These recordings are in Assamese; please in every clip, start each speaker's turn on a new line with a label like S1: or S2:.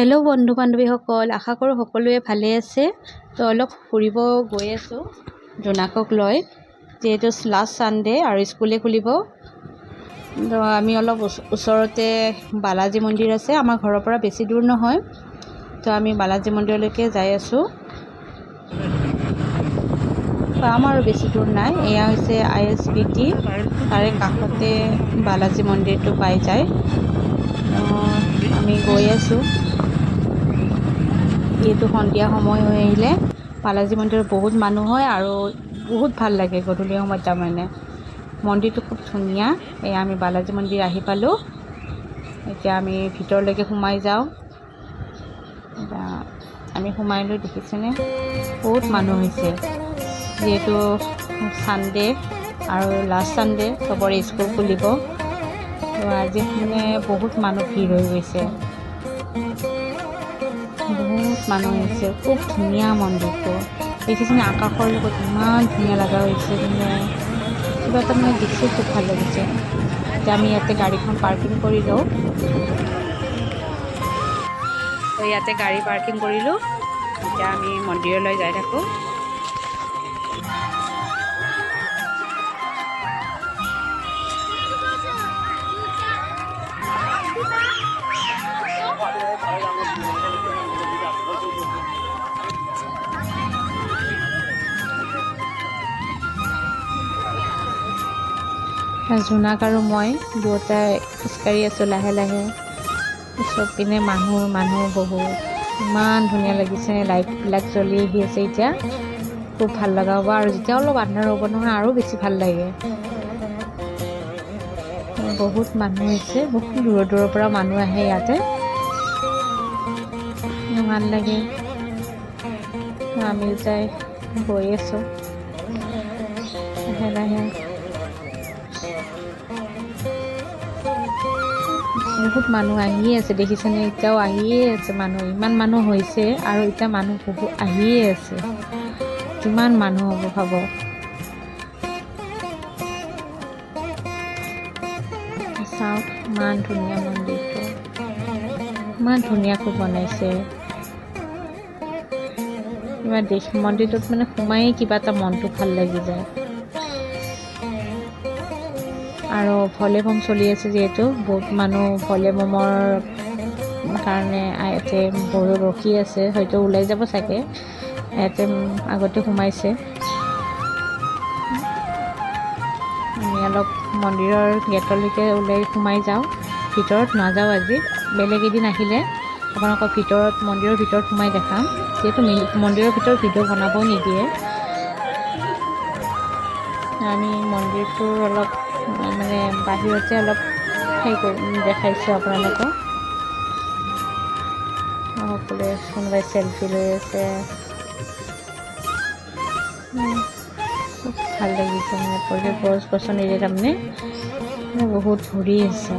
S1: हेलो बंधु बान्धवीসকল आशा करो সকলোৱে ভালে আছে। তো অলপ ফুৰিব গৈ আছো জোনাকক লৈ, যেহেতু লাষ্ট সানডে আৰু স্কুলে খুলিব। তো আমি অলপ ওচৰতে বালাজী মন্দিৰ আছে, আমাৰ ঘৰৰ পৰা বেছি দূৰ নহয়। তো আমি বালাজী মন্দিৰলৈকে যাই আছো। আমাৰ বেছি দূৰ নাই, এয়া হৈছে ISBT, তাৰে কাষতে বালাজী মন্দিৰটো পাই যায়। আমি গৈ আছো। এইটো সন্ধিয়া সময় হৈ আহিলে বালাজী মন্দিৰত বহুত মানুহ হয় আৰু বহুত ভাল লাগে গধূলি সময়ত। তাৰমানে মন্দিৰটো খুব ধুনীয়া। এয়া আমি বালাজী মন্দিৰ আহি পালোঁ। এতিয়া আমি ভিতৰলৈকে সোমাই যাওঁ। আমি সোমাই লৈ দেখিছেনে বহুত মানুহ হৈছে, যিহেতু সানডে আৰু লাষ্ট সানডে চবৰে স্কুল খুলিব। তো আজি মানে বহুত মানুহ ভিৰ হৈ গৈছে, বহুত মানুহ আহিছে। খুব ধুনীয়া মন্দিৰটো দেখিছেনে, আকাশৰ লগত ইমান ধুনীয়া লগা হৈছে। মানে কিবা এটা মানে দেখি খুব ভাল লাগিছে। এতিয়া আমি ইয়াতে গাড়ীখন পাৰ্কিং কৰি লওঁ। তো ইয়াতে গাড়ী পাৰ্কিং কৰিলোঁ। এতিয়া আমি মন্দিৰলৈ যাই থাকোঁ। জোনাক আৰু মই দুয়োটাই খোজকাঢ়ি আছোঁ লাহে লাহে। চব পিনে মানুহ বহুত, ইমান ধুনীয়া লাগিছে। লাইটবিলাক জ্বলি আহি আছে, এতিয়া খুব ভাল লগা হ'ব। আৰু যেতিয়া অলপ আন্ধাৰ হ'ব নহয় আৰু বেছি ভাল লাগে। বহুত মানুহ হৈছে, বহুত দূৰৰ পৰা মানুহ আহে ইয়াতে, ভাল লাগে। আমি যাই গৈ আছোঁ লাহে লাহে। বহুত মানুহ আহিয়ে আছে, দেখিছেনে, এতিয়াও আহিয়ে আছে মানুহ। ইমান মানুহ হৈছে আৰু এতিয়া মানুহ বহুত আহিয়ে আছে। কিমান মানুহ হ'ব ভাব। চাওক ইমান ধুনীয়া মন্দিৰটো, ইমান ধুনীয়াকৈ বনাইছে। কিবা মন্দিৰটোত মানে সোমাই কিবা এটা মনটো ভাল লাগি যায়। আৰু ভলেবম চলি আছে, যিহেতু বহুত মানুহ ভলেবমৰ কাৰণে ইয়াতে বহুত ৰখি আছে। হয়তো ওলাই যাব চাগে, ইয়াতে আগতে সোমাইছে। আমি অলপ মন্দিৰৰ গেটলৈকে ওলাই সোমাই যাওঁ, ভিতৰত নাযাওঁ আজি। বেলেগ এদিন আহিলে আপোনালোকক মন্দিৰৰ ভিতৰত সোমাই দেখাম, যিহেতু মন্দিৰৰ ভিতৰত ভিডিঅ' বনাব নিদিয়ে। আমি মন্দিৰটোৰ অলপ মানে বাহিৰতে অলপ দেখাইছোঁ আপোনালোকক। সকলোৱে কোনোবাই চেলফি লৈ আছে, খুব ভাল লাগিছে। মানে পৰিৱেশ গছ গছনিৰে তাৰমানে বহুত ভৰি আছে।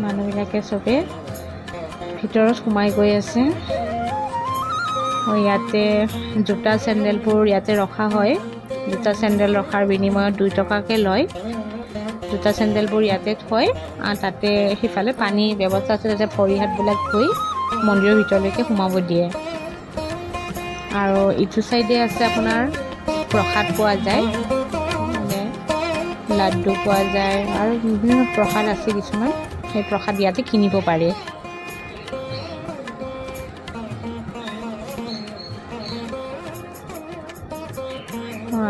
S1: মানুহবিলাকে চবে ভিতৰত সোমাই গৈ আছে। ইয়াতে জোতা চেণ্ডেলবোৰ ইয়াতে ৰখা হয়। জোতা চেণ্ডেল ৰখাৰ বিনিময়ত 2 টকাকৈ লয়। জোতা চেণ্ডেলবোৰ ইয়াতে থয়, আৰু তাতে সিফালে পানী ব্যৱস্থা আছে, তাতে ভৰি হাতবিলাক ধুই মন্দিৰৰ ভিতৰলৈকে সোমাব দিয়ে। আৰু ইটো চাইডে আছে আপোনাৰ প্ৰসাদ পোৱা যায়, মানে লাড্ডু পোৱা যায় আৰু বিভিন্ন প্ৰসাদ আছে কিছুমান। সেই প্ৰসাদ ইয়াতে কিনিব পাৰে।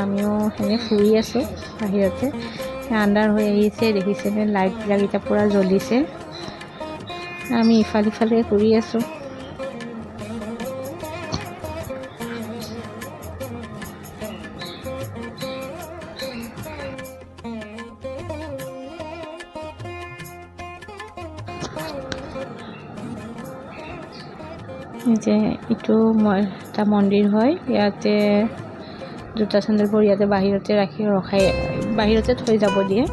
S1: আমিও সেনে ফুৰি আছোঁ বাহিৰতে। আন্ধাৰ হৈ আহিছে, দেখিছেনে লাইটবিলাক এতিয়া পূৰা জ্বলিছে। আমি ইফালে ঘূৰি আছোঁ। যে এইটো এটা মন্দিৰ হয়, ইয়াতে জোতা চেণ্ডেলবোৰ ইয়াতে বাহিৰতে থৈ যাব দিয়ে।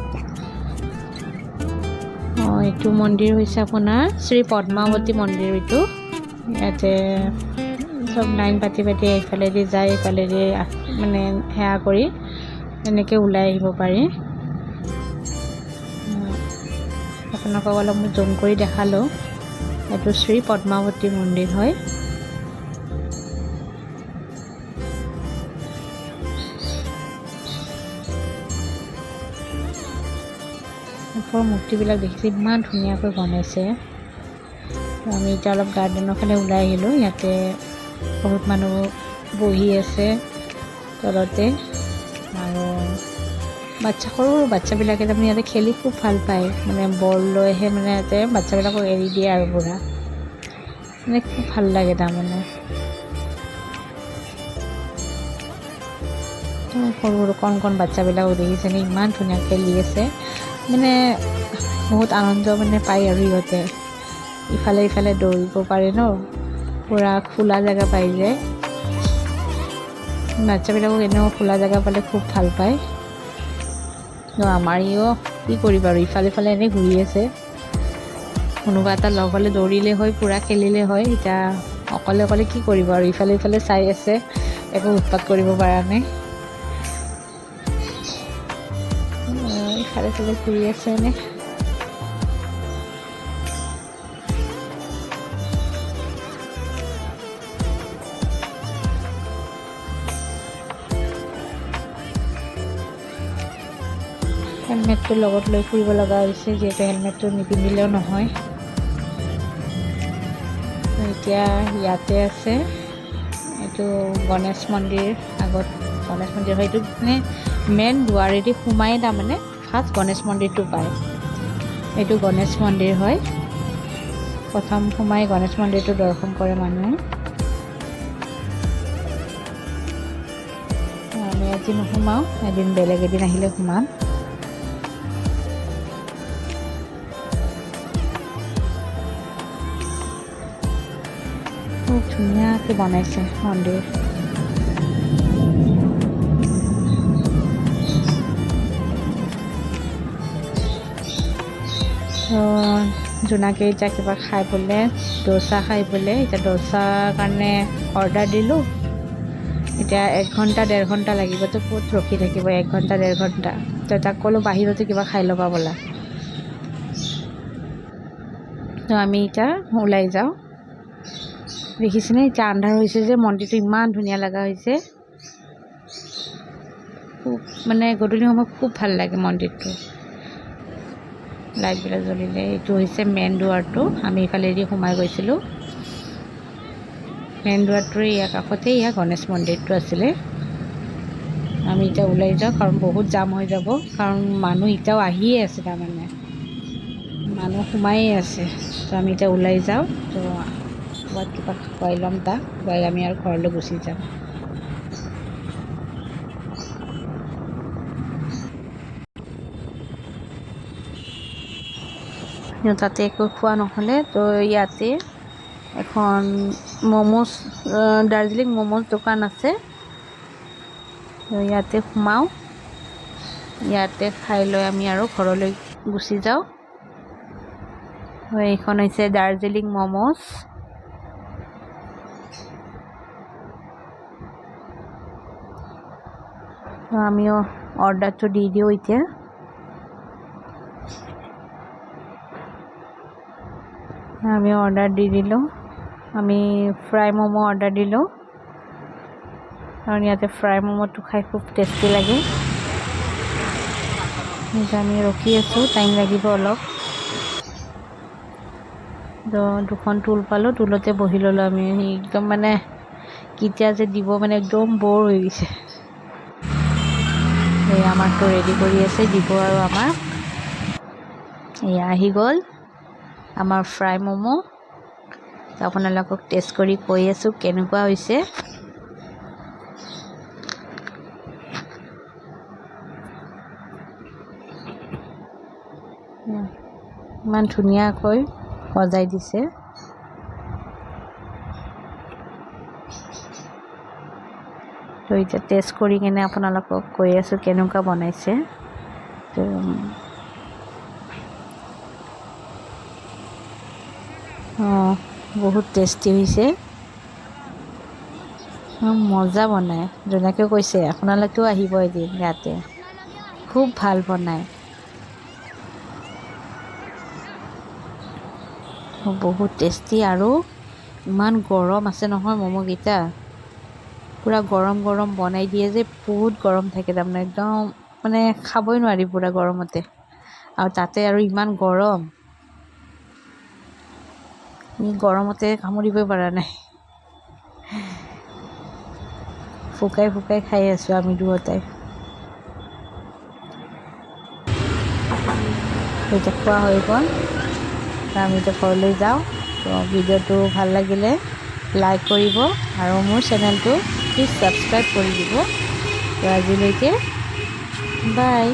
S1: এইটো মন্দিৰ হৈছে আপোনাৰ শ্ৰী পদ্মাৱতী মন্দিৰ। এইটো ইয়াতে চব লাইন পাতি এইফালেদি যায়, এইফালেদি মানে সেৱা কৰি এনেকৈ ওলাই আহিব পাৰি। আপোনালোকক অলপ মই জুম কৰি দেখালোঁ। এইটো শ্ৰী পদ্মাৱতী মন্দিৰ হয়। ওপৰৰ মূৰ্তিবিলাক দেখিছে ইমান ধুনীয়াকৈ বনাইছে। আমি এতিয়া অলপ গাৰ্ডেনৰ ফালে ওলাই আহিলোঁ। ইয়াতে বহুত মানুহ বহি আছে তলতে, আৰু সৰু বাচ্চাবিলাকে তাৰমানে ইয়াতে খেলি খুব ভাল পায়। মানে বল লৈহে মানে ইয়াতে বাচ্চাবিলাকক এৰি দিয়ে আৰু পুৰা মানে খুব ভাল লাগে তাৰমানে। সৰু সৰু কণ বাচ্চাবিলাকক দেখিছেনে ইমান ধুনীয়া খেলি আছে। মানে বহুত আনন্দ মানে পায় আৰু সিহঁতে ইফালে ইফালে দৌৰিব পাৰে ন, পুৰা খোলা জেগা পাই যায়। বাচ্চাবিলাকক এনেও খোলা জেগা পালে খুব ভাল পায়। আমাৰ ইও কি কৰিব আৰু ইফালে ইফালে এনেই ঘূৰি আছে। কোনোবা এটা লগ হ'লে দৌৰিলে হয়, পূৰা খেলিলে হয়। এতিয়া অকলে অকলে কি কৰিব আৰু ইফালে ইফালে চাই আছে, একো উৎপাত কৰিব পৰা নাই। ইফালে ইফালে ঘূৰি আছে এনে। হেলমেটটো লগত লৈ ফুৰিব লগা হৈছে, যিহেতু হেলমেটটো নিপিন্ধিলেও নহয়। এতিয়া ইয়াতে আছে, এইটো গণেশ মন্দিৰ। আগত গণেশ মন্দিৰ হয়, এইটো মানে মেইন দুৱাৰেদি সোমাই তাৰমানে ফাৰ্ষ্ট গণেশ মন্দিৰটো পায়। এইটো গণেশ মন্দিৰ হয়। প্ৰথম সোমাই গণেশ মন্দিৰটো দৰ্শন কৰে মানুহে। আমি আজি নোসোমাওঁ, এদিন বেলেগ এদিন আহিলে সোমাম। খুব ধুনীয়াকৈ বনাইছে মন্দিৰ। জোনাকে এতিয়া কিবা খাই বোলে, ডোচা খাই বোলে। এতিয়া ডোচাৰ কাৰণে অৰ্ডাৰ দিলোঁ। এতিয়া 1 ঘণ্টা 1.5 ঘণ্টা লাগিবতো, ক'ত ৰখি থাকিব 1 ঘণ্টা 1.5 ঘণ্টা। তো তাক ক'লোঁ বাহিৰতে কিবা খাই ল'বা বোলা। তো আমি এতিয়া ওলাই যাওঁ। দেখিছেনে এতিয়া আন্ধাৰ হৈছে যে মন্দিৰটো ইমান ধুনীয়া লগা হৈছে। খুব মানে গধূলি সময়ত খুব ভাল লাগে মন্দিৰটো, লাইটবিলাক জ্বলিলে। এইটো হৈছে মেইন দুৱাৰটো। আমি ইফালেদি সোমাই গৈছিলোঁ। মেইন দুৱাৰটোৰ ইয়াৰ কাষতেই গণেশ মন্দিৰটো আছিলে। আমি এতিয়া ওলাই যাওঁ, কাৰণ বহুত জাম হৈ যাব। কাৰণ মানুহ এতিয়াও আহিয়ে আছে, তাৰমানে মানুহ সোমায়ে আছে। তো আমি এতিয়া ওলাই যাওঁ। তো ক'ৰবাত কিবা খুৱাই ল'ম, তাক খুৱাই আমি আৰু ঘৰলৈ গুচি যাম। তাতে একো খোৱা নহ'লে, তো ইয়াতে এখন ম'ম'জ, দাৰ্জিলিং ম'ম'জ দোকান আছে। তো ইয়াতে সোমাওঁ, ইয়াতে খাই লৈ আমি আৰু ঘৰলৈ গুচি যাওঁ। এইখন হৈছে দাৰ্জিলিং ম'ম'জ। আমিও অৰ্ডাৰটো দি দিওঁ এতিয়া। আমি অৰ্ডাৰ দি দিলোঁ। আমি ফ্ৰাই ম'ম' অৰ্ডাৰ দিলোঁ, কাৰণ ইয়াতে ফ্ৰাই ম'ম'টো খাই খুব টেষ্টি লাগে। আমি ৰখি আছোঁ, টাইম লাগিব অলপ। তো 2খন টুল পালোঁ, টুলতে বহি ল'লোঁ আমি। একদম মানে কেতিয়া যে দিব, মানে একদম বৰ হৈ গৈছে। এই আমাৰতো ৰেডি কৰি আছে, দিব আৰু আমাৰ। এয়া আহি গ'ল আমাৰ ফ্ৰাই ম'ম'। আপোনালোকক টেষ্ট কৰি কৈ আছোঁ কেনেকুৱা হৈছে। ইমান ধুনীয়াকৈ সজাই দিছে। তো এতিয়া টেষ্ট কৰি কিনে আপোনালোকক কৈ আছোঁ কেনেকুৱা বনাইছে। তো বহুত টেষ্টি হৈছে, মজা বনায়। যেনেকৈ কৈছে আপোনালোকেও আহিব এদিন, ইয়াতে খুব ভাল বনায়। বহুত টেষ্টি আৰু ইমান গৰম আছে নহয় ম'ম'কেইটা পূৰা গৰম গৰম বনাই দিয়ে যে বহুত গৰম থাকে তাৰমানে একদম মানে খাবই নোৱাৰি পূৰা গৰমতে আৰু তাতে আৰু ইমান গৰম গৰমতে কামুৰিবই পৰা নাই ফুকাই ফুকাই খাই আছোঁ আমি দুয়োটাই এতিয়া খোৱা হৈ গ'ল আমি এতিয়া ঘৰলৈ যাওঁ তো ভিডিঅ'টো ভাল লাগিলে লাইক কৰিব আৰু মোৰ চেনেলটো প্লিজ ছাবস্ক্ৰাইব কৰি দিব তো আজিলৈকে বাই